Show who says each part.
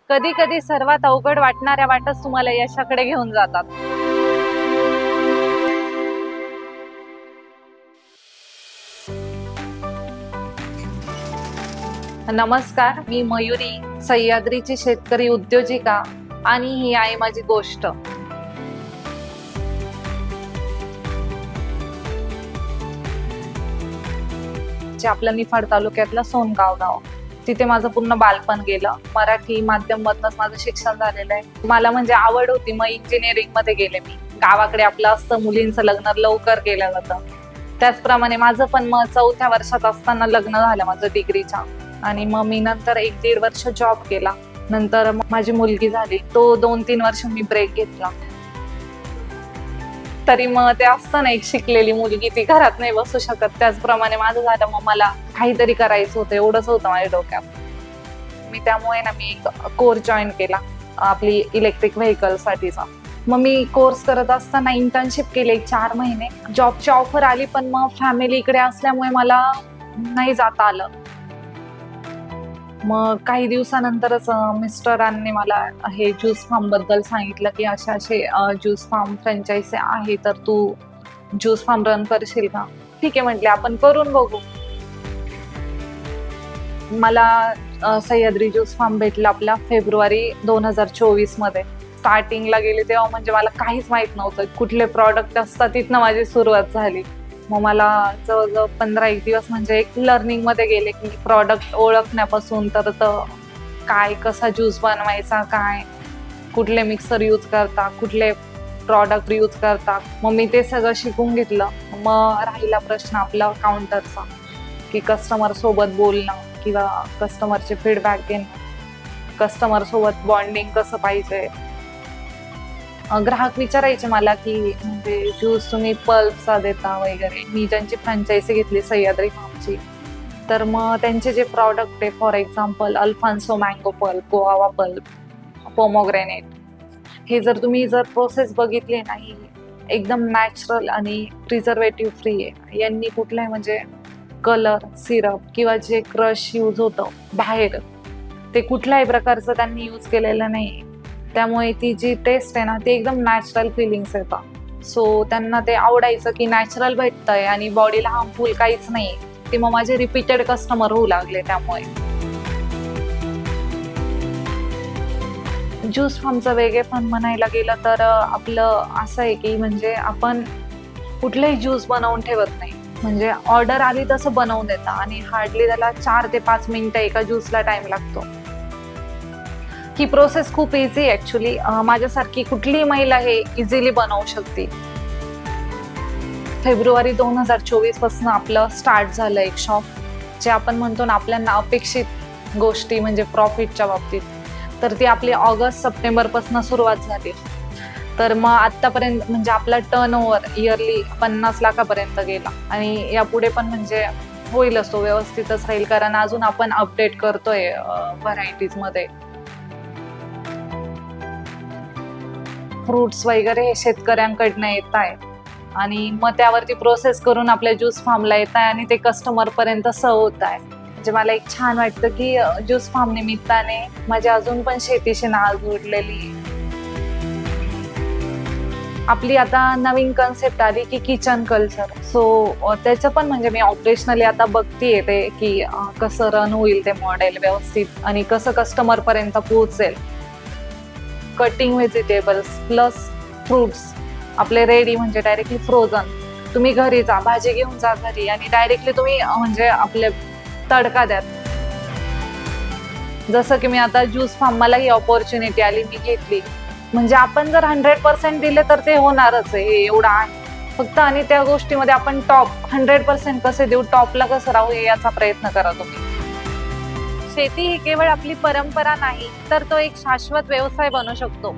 Speaker 1: कधी कधी सर्वात अवघड वाटणाऱ्या वाटच तुम्हाला यशाकडे घेऊन जातात. नमस्कार, मी मयुरी, सह्याद्रीची शेतकरी उद्योजिका, आणि ही आहे माझी गोष्ट. जे आपल्या निफाड तालुक्यातलं सोनगाव गाव, तिथे माझं पूर्ण बालपण गेलं. मराठी माध्यमातूनच माझं शिक्षण झालेलं आहे. मला म्हणजे आवड होती, मग इंजिनिअरिंग मध्ये गेले मी. गावाकडे आपलं असतं मुलींचं लग्न लवकर केलं जातं, त्याचप्रमाणे माझं पण मग 4थ्या वर्षात असताना लग्न झालं माझं डिग्रीच्या. आणि मग मी नंतर 1-1.5 वर्ष जॉब केला. नंतर माझी मुलगी झाली, तो 2-3 वर्ष मी ब्रेक घेतला. तरी मग ते असतं ना, एक शिकलेली मुलगी ती घरात नाही बसू शकत, त्याचप्रमाणे माझं झालं. मग मला काहीतरी करायचं होतं, एवढंच होतं माझ्या डोक्यात. मी त्यामुळे ना मी एक कोर्स जॉईन केला आपली इलेक्ट्रिक व्हेकल साठीचा. मग मी कोर्स करत असताना इंटर्नशिप केली 4 महिने. जॉबची ऑफर आली, पण मग फॅमिली इकडे असल्यामुळे मला नाही जाता आलं. मग काही दिवसानंतरच मिस्टरांनी मला हे ज्यूस फार्म बद्दल सांगितलं की असे ज्यूस फार्म फ्रँचायझी आहे, तर तू ज्यूस फार्म रन करशील का? ठीक आहे म्हटले, आपण करून बघू. मला सह्याद्री ज्यूस फार्म भेटला आपला फेब्रुवारी 2024 मध्ये. स्टार्टिंगला गेले तेव्हा म्हणजे मला काहीच माहित नव्हतं कुठले प्रॉडक्ट असतात. तिथनं माझी सुरुवात झाली. मग मला जवळजवळ 15-1 दिवस म्हणजे एक लर्निंग मध्ये गेले की प्रॉडक्ट ओळखण्यापासून तर काय कसा ज्यूस बनवायचा, काय कुठले मिक्सर यूज करता, कुठले प्रॉडक्ट यूज करता. मग मी ते सगळं शिकून घेतलं. मग राहिला प्रश्न आपला काउंटरचा, की कस्टमर सोबत बोलणं किंवा कस्टमरचे फीडबॅक घेणं, कस्टमर सोबत बॉन्डिंग कसं पाहिजे. ग्राहक विचारायचे मला की म्हणजे ज्यूस तुम्ही पल्पचा देता वगैरे. मी ज्यांची फ्रँचायझी घेतली सह्याद्री फार्मची, तर मग त्यांचे जे प्रॉडक्ट आहे, for example Alfonso mango pulp, Goa pulp, pomegranate, हे जर तुम्ही प्रोसेस बघितली नाही, एकदम नॅचरल आणि प्रिझर्वेटिव्ह फ्री आहे. यांनी कुठलाही म्हणजे कलर, सिरप किंवा जे क्रश यूज होतं बाहेर, ते कुठल्याही प्रकारचं त्यांनी यूज केलेलं नाही. त्यामुळे ती जी टेस्ट आहे ना, ती एकदम नॅचरल फिलिंग्स येतात. सो त्यांना ते आवडायचं की नॅचरल भेटतंय आणि बॉडीला हार्मफुल काहीच नाही. ते मग माझे रिपीटेड कस्टमर होऊ लागले. त्यामुळे ज्यूस फार्मचं वेगळेपण म्हणायला गेलं तर आपलं असं आहे की म्हणजे आपण कुठलेही ज्यूस बनवून ठेवत नाही. म्हणजे ऑर्डर आली तसं बनवून देता आणि हार्डली त्याला 4 ते 5 मिनिटं एका ज्यूसला टाइम लागतो. ही प्रोसेस खूप इझी आहे ऍक्च्युली. माझ्यासारखी कुठलीही महिला हे इझिली बनवू शकते. फेब्रुवारी 2024 पासून आपलं स्टार्ट झालं एक शॉप, जे आपण म्हणतो ना आपल्याला अपेक्षित गोष्टी म्हणजे प्रॉफिटच्या बाबतीत, तर ती आपली ऑगस्ट-सप्टेंबर पासून सुरुवात झाली. तर मग आतापर्यंत म्हणजे आपला टर्नओव्हर इयरली 50 लाखापर्यंत गेला आणि यापुढे पण म्हणजे होईलच, तो व्यवस्थितच राहील, कारण अजून आपण अपडेट करतोय व्हरायटीज मध्ये. फ्रुट्स वगैरे हे शेतकऱ्यांकडनं येत आहे आणि मग त्यावरती प्रोसेस करून आपल्या ज्यूस फार्मला येत आहे आणि ते कस्टमर पर्यंत सर्व होत आहे. म्हणजे मला एक छान वाटतं की ज्यूस फार्म निमित्ताने माझी अजून पण शेतीशी नाळ जोडलेली. आपली आता नवीन कन्सेप्ट आली की किचन कल्चर. सो त्याचं पण म्हणजे मी ऑपरेशनली आता बघतीये ते की कसं रन होईल ते मॉडेल व्यवस्थित आणि कसं कस्टमर पर्यंत पोहोचेल. कटिंग व्हेजिटेबल्स प्लस फ्रुट्स आपले रेडी म्हणजे डायरेक्टली फ्रोझन. तुम्ही घरी जा, भाजी घेऊन जा घरी आणि डायरेक्टली तुम्ही म्हणजे आपले तडका द्या. जसं की मी आता ज्यूस फार्म, मला ही ऑपॉर्च्युनिटी आली, मी घेतली. म्हणजे आपण जर 100% दिले तर ते होणारच आहे, एवढं आहे फक्त. आणि त्या गोष्टीमध्ये आपण टॉप 100% कसे देऊ, टॉपला कसं राहू, याचा प्रयत्न करा तुम्ही. शेती ही केवळ आपली परंपरा नाही, तर तो एक शाश्वत व्यवसाय बनू शकतो.